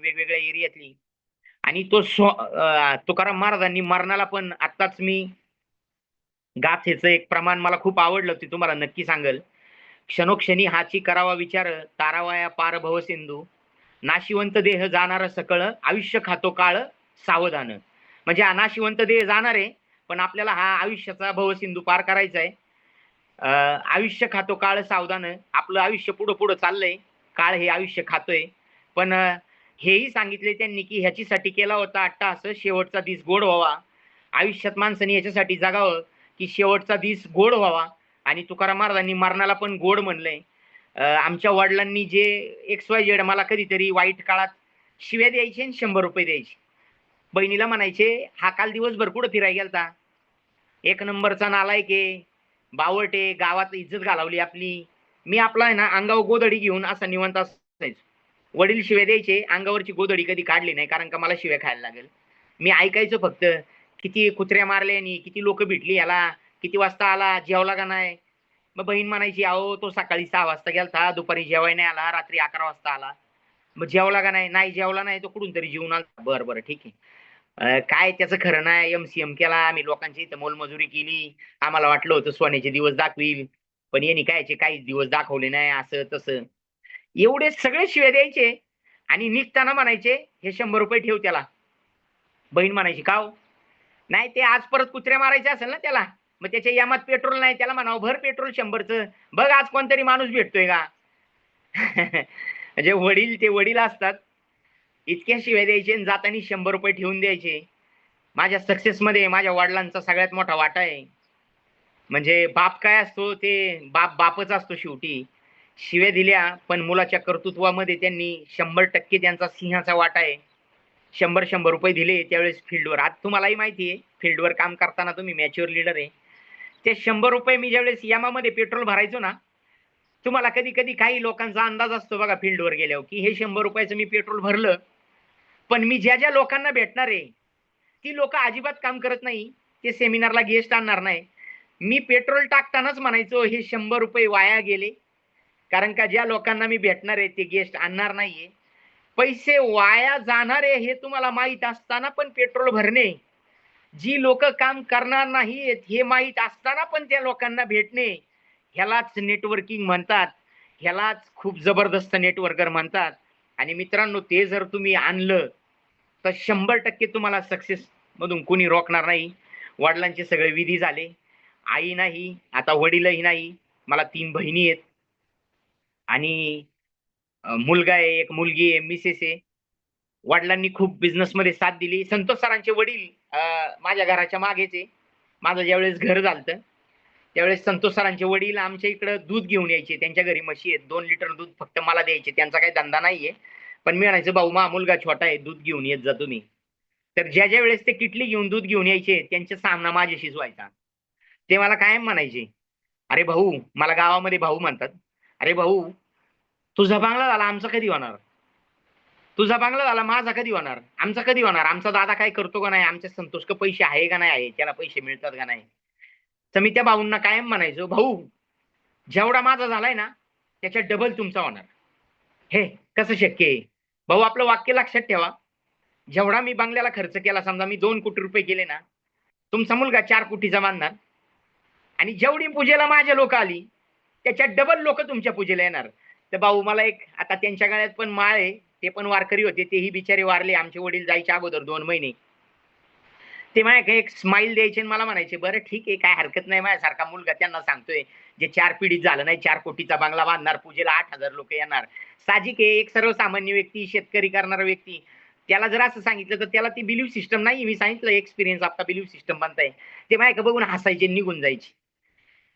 वेगवेगळ्या एरियातली. आणि तो तुकाराम महाराजांनी मरणाला पण आत्ताच मी गाथेचं एक प्रमाण मला खूप आवडलं, ते तुम्हाला नक्की सांगेल. क्षणोक्षणी हाची करावा विचार, तारावाया पार भवसिंधू. नाशिवंत देह जाणार सकळ, आयुष्य खातो काळ सावधान. म्हणजे हा नाशिवंत देह जाणार आहे, पण आपल्याला हा आयुष्याचा भवसिंधू पार करायचा आहे. आयुष्य खातो काळ सावधान. आपलं आयुष्य पुढं पुढं चाललंय, काळ हे आयुष्य खातोय. पण हेही सांगितले त्यांनी की ह्याच्यासाठी केला होता अट्टाहास, शेवटचा दिस गोड व्हावा. आयुष्यात माणसाने याच्यासाठी जगावं की शेवटचा दिस गोड व्हावा. आणि तुकाराम महाराजांनी मरणाला पण गोड म्हणलंय. आमच्या वडिलांनी जे XYZ मला कधीतरी वाईट काळात शिव्या द्यायचे आणि 100 रुपये द्यायचे. बहिणीला म्हणायचे, हा काल दिवसभर कुठं फिरायला गेलता, एक नंबरचा नालायक आहे, बावट आहे, गावात इज्जत घालवली आपली. मी आपला आहे ना अंगावर गोधडी घेऊन असा निवांत असायचो. वडील शिव्या द्यायचे, अंगावरची गोधडी कधी काढली नाही, कारण का मला शिव्या खायला लागेल. मी ऐकायचो फक्त, किती कुत्र्या मारल्यानी, किती लोक भेटली याला, किती वाजता आला, जेवला का नाही. मग बहीण म्हणायची, अहो तो सकाळी 6 वाजता गेलता, दुपारी जेवाय नाही आला, रात्री 11 वाजता आला. मग जेवला का नाही, नाही जेवला नाही, तो कुठून तरी जेवून आला. बरं बरं ठीक आहे. काय त्याचं खरं नाही, MCM केला आम्ही, लोकांची इथं मोलमजुरी केली, आम्हाला वाटलं होतं सोन्याचे दिवस दाखवील, पण यांनी कायचे काहीच दिवस दाखवले नाही, असं तसं. एवढे सगळे शिव्या द्यायचे. आणि निघताना म्हणायचे, हे 100 रुपये ठेव त्याला. बहीण म्हणायची, का हो? नाही, ते आज परत कुत्र्या मारायचे असेल ना त्याला, मग त्याच्या यामात पेट्रोल नाही, त्याला म्हणावं भर पेट्रोल 100चं, बघ आज कोणतरी माणूस भेटतोय का. म्हणजे वडील ते वडील असतात. इतक्या शिव्या द्यायचे आणि जाताना 100 रुपये ठेवून द्यायचे. माझ्या सक्सेस मध्ये माझ्या वडिलांचा सगळ्यात मोठा वाटा आहे. म्हणजे बाप काय असतो, ते बाप बापच असतो शेवटी. शिव्या दिल्या, पण मुलाच्या कर्तृत्वामध्ये त्यांनी 100% त्यांचा सिंहाचा वाटा आहे. 100-100 रुपये दिले त्यावेळेस फील्डवर. आज तुम्हालाही माहिती आहे, फील्डवर काम करताना तुम्ही मॅच्युअर लीडर आहे. ते 100 रुपये मी ज्यावेळेस यामामध्ये पेट्रोल भरायचो ना, तुम्हाला कधी कधी काही लोकांचा अंदाज असतो बघा फील्डवर गेल्यावर, की हे 100 रुपयाचं मी पेट्रोल भरलं, पण मी ज्या ज्या लोकांना भेटणार आहे ती लोक अजिबात काम करत नाही. ते सेमिनारला गेस्ट आणणार नाही. मी पेट्रोल टाकतानाच म्हणायचो, हे 100 रुपये वाया गेले, कारण का ज्या लोकांना मी भेटणार आहे ते गेस्ट आणणार नाहीये. पैसे वाया जाणारे हे तुम्हाला माहित असताना पण पेट्रोल भरणे, जी लोक काम करणार नाहीत हे माहित असताना पण त्या लोकांना भेटणे, ह्यालाच नेटवर्किंग म्हणतात. ह्यालाच खूप जबरदस्त नेटवर्कर म्हणतात. आणि मित्रांनो, ते जर तुम्ही आणलं तर 100% तुम्हाला सक्सेस मधून कोणी रोखणार नाही. वडिलांचे सगळे विधी झाले. आई नाही, आता वडीलही नाही. मला 3 बहिणी आहेत आणि मुलगा आहे, एक मुलगी आहे, मिसेस आहे. वडिलांनी खूप बिझनेसमध्ये साथ दिली. संतोष सरांचे वडील माझ्या घराच्या मागेच आहे. माझं ज्यावेळेस घर झालतं, त्यावेळेस संतोष सरांचे वडील आमच्या इकडं दूध घेऊन यायचे. त्यांच्या घरी म्हशी आहेत. 2 लिटर दूध फक्त मला द्यायचे. त्यांचा काही धंदा नाहीये. पण मी म्हणायचो, भाऊ माझा मुलगा छोटा आहे, दूध घेऊन येत जा तुम्ही. तर ज्या ज्या वेळेस ते किटली घेऊन दूध घेऊन यायचे, त्यांचा सामना माझ्याशीच व्हायचा. ते मला कायम म्हणायचे, "अरे भाऊ", मला गावामध्ये भाऊ म्हणतात, "अरे भाऊ, तुझा बांगला झाला, आमचा कधी होणार? तुझा बांगला झाला, माझा कधी होणार? आमचा कधी होणार? आमचा दादा काय करतो का नाही? आमच्या संतोषकडे पैसे आहे का नाही आहे? त्याला पैसे मिळतात का नाही?" तर मी त्या भाऊंना कायम म्हणायचो, "भाऊ, जेवढा माझा झालाय ना, त्याच्या डबल तुमचा होणार." "हे कसं शक्य आहे?" "भाऊ, आपलं वाक्य लक्षात ठेवा. जेवढा मी बंगल्याला खर्च केला, समजा मी 2 कोटी रुपये केले ना, तुमचा मुलगा 4 कोटीचा बांधणार. आणि जेवढी पूजेला माझे लोक आली, त्याच्या डबल लोक तुमच्या पूजेला येणार." तर भाऊ मला एक, आता त्यांच्या गळ्यात पण माळ आहे, ते पण वारकरी होते, तेही बिचारे वारले आमचे वडील जायच्या अगोदर 2 महिने. ते माझ्याकडे एक स्माईल द्यायचे आणि मला म्हणायचे, "बरं ठीक आहे, काय हरकत नाही, माझ्यासारखा मुलगा त्यांना सांगतोय, जे 4 पिढीत झालं नाही, 4 कोटीचा बंगला बांधणार, पूजेला 8,000 लोक येणार." साहजिक आहे, एक सर्वसामान्य व्यक्ती, शेतकरी करणारा व्यक्ती, त्याला जर असं सांगितलं तर त्याला ती बिलीव्ह सिस्टम नाही. मी सांगितलं एक्सपिरियन्स आपला बिलीव्ह सिस्टम बनताय. ते माझ्याकडे बघून हसायचे, निघून जायचे.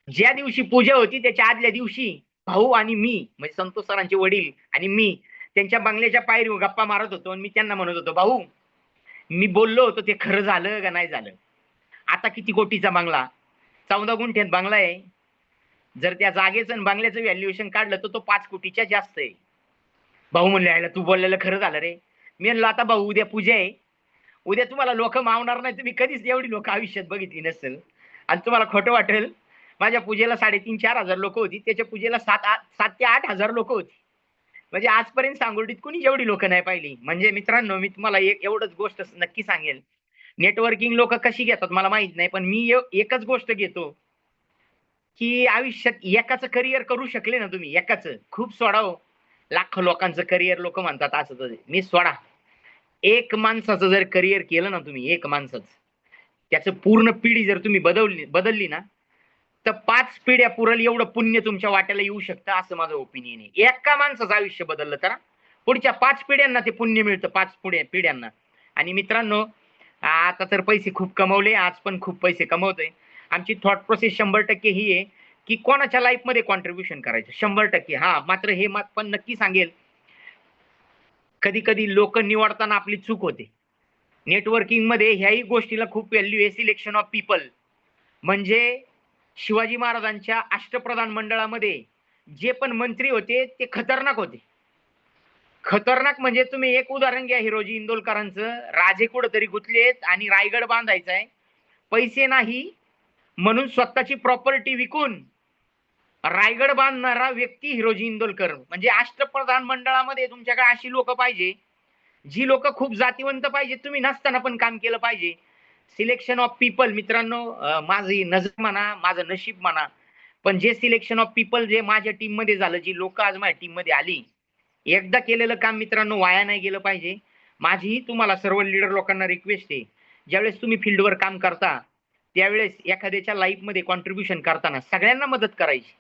ज्या दिवशी पूजा होती त्याच्या आदल्या दिवशी भाऊ आणि मी, म्हणजे संतोष सरांचे वडील आणि मी, त्यांच्या बंगल्याच्या पायरीवर गप्पा मारत होतो आणि मी त्यांना म्हणत होतो, "भाऊ, मी बोललो होतो ते खरं झालं का नाही झालं? आता किती कोटीचा बंगला? 14 गुंठ्यात बंगला आहे. जर त्या जागेचं आणि बंगल्याचं व्हॅल्युएशन काढलं तर तो 5 कोटीच्या जास्त आहे." भाऊ म्हणले, "आयला तू बोललेलं खरं झालं रे." मी म्हणलं, "आता भाऊ उद्या पूजा आहे. उद्या तुम्हाला लोकं मावणार नाही. तुम्ही कधीच एवढी लोकं आयुष्यात बघितली नसेल. आणि तुम्हाला खोटं वाटेल, माझ्या पूजेला 3,500-4,000 लोकं होती. त्याच्या पूजेला 7 ते 8,000 लोकं होती. म्हणजे आजपर्यंत सांगोलीत कोणी एवढी लोक नाही पाहिली. म्हणजे मित्रांनो, मी तुम्हाला एक एवढंच गोष्ट नक्की सांगेल, नेटवर्किंग लोक कशी घेतात मला माहित नाही, पण मी एकच गोष्ट घेतो, की आयुष्यात एकाचं करिअर करू शकले ना तुम्ही, एकाचं खूप सोडा हो. लाखो लोकांचं करिअर लोक म्हणतात असं तसं. मी सोडा. एक माणसाचं जर करिअर केलं ना तुम्ही, एक माणसाचं, त्याचं पूर्ण पिढी जर तुम्ही बदलली ना, तर 5 पिढ्या पुरेल एवढं पुण्य तुमच्या वाट्याला येऊ शकतं, असं माझं ओपिनियन आहे. एका माणसाचं आयुष्य बदललं तर पुढच्या 5 पिढ्यांना ते पुण्य मिळतं, 5 पिढ्यांना. आणि मित्रांनो, आता तर पैसे खूप कमवले, आज पण खूप पैसे कमवतोय. आमची थॉट प्रोसेस 100% ही आहे, की कोणाच्या लाईफमध्ये कॉन्ट्रिब्युशन करायचं 100%. हां, मात्र हे मत पण नक्की सांगेल, कधी-कधी लोकं निवडताना आपली चूक होते. नेटवर्किंगमध्ये ह्याही गोष्टीला खूप व्हॅल्यू आहे, सिलेक्शन ऑफ पीपल. म्हणजे शिवाजी महाराजांच्या अष्टप्रधान मंडळामध्ये जे पण मंत्री होते ते खतरनाक होते. खतरनाक म्हणजे तुम्ही एक उदाहरण घ्या हिरोजी इंदोलकरांचं. राजे कुठेतरी गुंतलेत आणि रायगड बांधायचा आहे. पैसे नाही म्हणून स्वतःची प्रॉपर्टी विकून रायगड बांधणारा व्यक्ती हिरोजी इंदोलकर. म्हणजे अष्टप्रधान मंडळामध्ये तुमच्याकडे अशी लोक पाहिजे, जी लोक खूप जातीवंत पाहिजे. तुम्ही नसताना पण काम केलं पाहिजे. सिलेक्शन ऑफ पीपल मित्रांनो, माझी नजर म्हणा, माझं नशीब म्हणा, पण जे सिलेक्शन ऑफ पीपल जे माझ्या टीम मध्ये झालं, जी लोक आज माझ्या टीम मध्ये आली, एकदा केलेलं काम मित्रांनो वाया नाही गेलं पाहिजे. माझीही तुम्हाला सर्व लीडर लोकांना रिक्वेस्ट आहे, ज्यावेळेस तुम्ही फील्डवर काम करता, त्यावेळेस एखाद्याच्या लाईफमध्ये कॉन्ट्रिब्युशन करताना सगळ्यांना मदत करायची.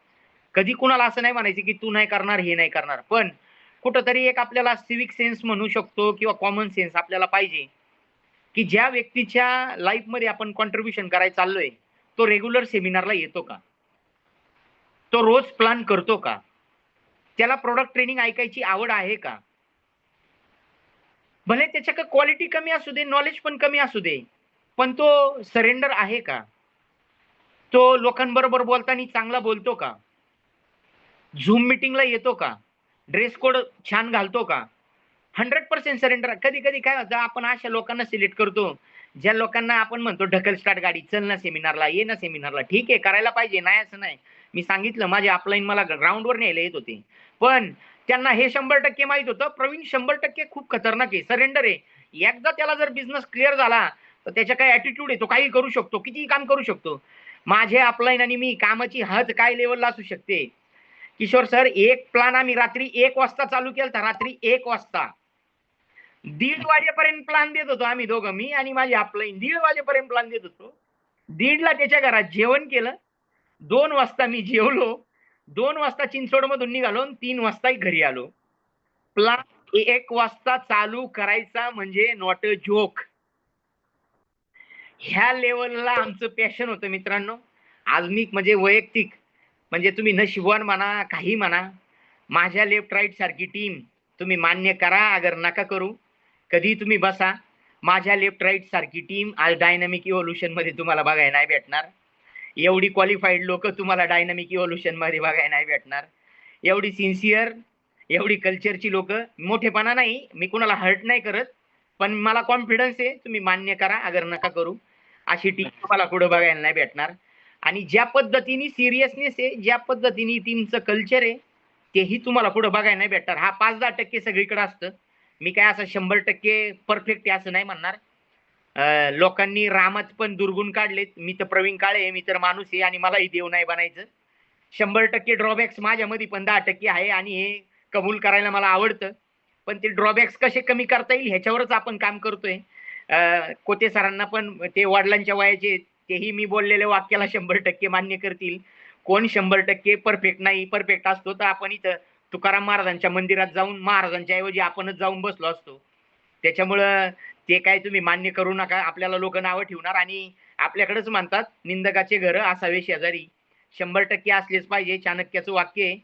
कधी कुणाला असं नाही म्हणायचं की तू नाही करणार, हे नाही करणार. पण कुठंतरी एक आपल्याला सिव्हिक सेन्स म्हणू शकतो किंवा कॉमन सेन्स आपल्याला पाहिजे, की ज्या व्यक्तीच्या लाईफमध्ये आपण कॉन्ट्रिब्युशन करायला चाललोय, तो रेग्युलर सेमिनारला येतो का? तो रोज प्लॅन करतो का? त्याला प्रॉडक्ट ट्रेनिंग ऐकायची आवड आहे का? भले त्याच्याकडे क्वालिटी कमी असू दे, नॉलेज पण कमी असू दे, पण तो सरेंडर आहे का? तो लोकांबरोबर बोलताना चांगला बोलतो का? झूम मीटिंगला येतो का? ड्रेस कोड छान घालतो का? 100% सरेंडर. कधी-कधी काय होतं, आपण अशा लोकांना सिलेक्ट करतो, ज्या लोकांना आपण म्हणतो ढकल स्टार्ट गाडी, चल ना सेमिनारला, ये ना सेमिनारला. ठीक आहे, करायला पाहिजे, नाही असं नाही. मी सांगितलं माझे अपलाईन मला ग्राउंडवर न्यायला येत होते. पण त्यांना हे 100% माहीत होतं, प्रवीण 100% खूप खतरनाक आहे, सरेंडर आहे. एकदा त्याला जर बिझनेस क्लिअर झाला, तर त्याच्या काही ॲटिट्यूड आहे, तो काही करू शकतो, कितीही काम करू शकतो. माझे अपलाईन आणि मी कामाची हद काय लेव्हलला असू शकते. किशोर सर, एक प्लॅन आम्ही रात्री 1 वाजता चालू केलता, रात्री 1 वाजता. 1:30 वाजेपर्यंत प्लॅन देत होतो आम्ही दोघं, मी आणि माझी अपलाईन 1:30 वाजेपर्यंत प्लॅन देत होतो. 1:30 ला त्याच्या घरात जेवण केलं. 2 वाजता मी जेवलो. 2 वाजता चिंचवडमधून निघालो आणि 3 वाजता घरी आलो. प्लॅन 1 वाजता चालू करायचा म्हणजे नॉट अ जोक. ह्या लेव्हलला आमचं पॅशन होतं मित्रांनो. आज मी म्हणजे वैयक्तिक म्हणजे तुम्ही नशीबवान म्हणा, काही म्हणा, माझ्या लेफ्ट राईट सारखी टीम तुम्ही मान्य करा अगर नका करू. कधी तुम्ही बसा. माझ्या लेफ्ट राईट सारखी टीम आज डायनामिक इव्होल्यूशन मध्ये तुम्हाला बघायला नाही भेटणार. एवढी क्वालिफाईड लोक तुम्हाला डायनामिक इव्होल्यूशन मध्ये बघायला नाही भेटणार. एवढी सिन्सिअर, एवढी कल्चरची लोक. मोठेपणा नाही, मी कुणाला हर्ट नाही करत, पण मला कॉन्फिडन्स आहे. तुम्ही मान्य करा अगर नका करू. अशी टीम तुम्हाला पुढे बघायला नाही भेटणार. आणि ज्या पद्धतीने सिरियसनेस आहे, ज्या पद्धतीने टीमचं कल्चर आहे, तेही तुम्हाला पुढे बघायला नाही भेटणार. हा 5-10% सगळीकडे असतं. मी काय असं 100% परफेक्ट आहे असं नाही म्हणणार. लोकांनी रामात पण दुर्गुण काढलेत. मी तर प्रवीण काळे आहे, मी तर माणूस आहे आणि मलाही देव नाही बनायचं. 100% ड्रॉबॅक्स माझ्यामध्ये पण 10% आहे आणि हे कबूल करायला मला आवडतं. पण ते ड्रॉबॅक्स कसे कमी करता येईल ह्याच्यावरच आपण काम करतोय. कोते सरांना पण ते वडिलांच्या वयाचे तेही मी बोललेल्या वाक्याला 100% मान्य करतील. कोण 100% परफेक्ट नाही. परफेक्ट असतो तर आपण इथं तुकाराम महाराजांच्या मंदिरात जाऊन महाराजांच्या ऐवजी आपणच जाऊन बसलो असतो. त्याच्यामुळं ते काय तुम्ही मान्य करू नका. आपल्याला लोक नावं ठेवणार आणि आपल्याकडेच म्हणतात निंदकाचे घर असावे शेजारी. 100% असलेच पाहिजे. चाणक्याचं वाक्य आहे.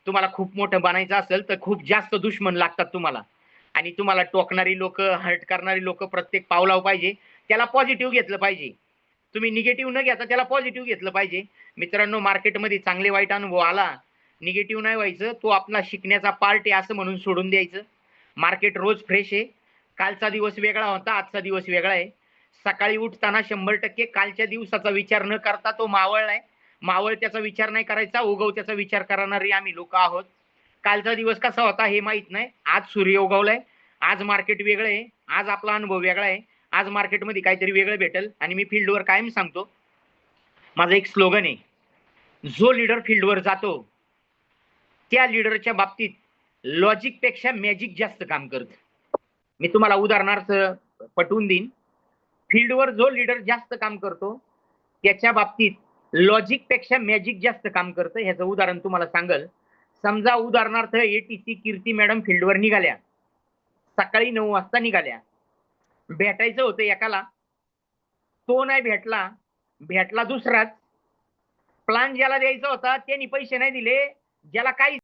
तुम्हाला खूप मोठं बनायचं असेल तर खूप जास्त दुश्मन लागतात तुम्हाला. आणि तुम्हाला टोकणारी लोक, हर्ट करणारी लोक प्रत्येक पावलावर पाहिजे. त्याला पॉझिटिव्ह घेतलं पाहिजे. तुम्ही निगेटिव्ह न घेता त्याला पॉझिटिव्ह घेतलं पाहिजे. मित्रांनो, मार्केटमध्ये चांगले वाईट अनुभव आला, निगेटिव्ह नाही व्हायचं. तो आपला शिकण्याचा पार्ट आहे असं म्हणून सोडून द्यायचं. मार्केट रोज फ्रेश आहे. कालचा दिवस वेगळा होता, आजचा दिवस वेगळा आहे. सकाळी उठताना 100% कालच्या दिवसाचा विचार न करता तो मावळलाय. मावळत्याचा विचार नाही करायचा, उगवत्याचा विचार करणारे आम्ही लोक आहोत. कालचा दिवस कसा होता हे माहित नाही. आज सूर्य उगवलाय, आज मार्केट वेगळं आहे, आज आपला अनुभव वेगळा आहे, आज मार्केटमध्ये काहीतरी वेगळं भेटेल. आणि मी फील्डवर कायम सांगतो, माझं एक स्लोगन आहे, जो लीडर फील्डवर जातो त्या लीडरच्या बाबतीत लॉजिक पेक्षा मॅजिक जास्त काम करतं. मी तुम्हाला उदाहरणार्थ पटवून देईन. फील्डवर जो लीडर जास्त काम करतो त्याच्या बाबतीत लॉजिक पेक्षा मॅजिक जास्त काम करतं. ह्याचं उदाहरण तुम्हाला सांगल. समजा उदाहरणार्थ एटीसी कीर्ती मॅडम फील्डवर निघाल्या, सकाळी 9 वाजता निघाल्या. भेटायचं होतं एकाला, तो नाही भेटला, भेटला दुसराच. प्लान ज्याला द्यायचा होता त्यांनी पैसे नाही दिले, ज्याला काही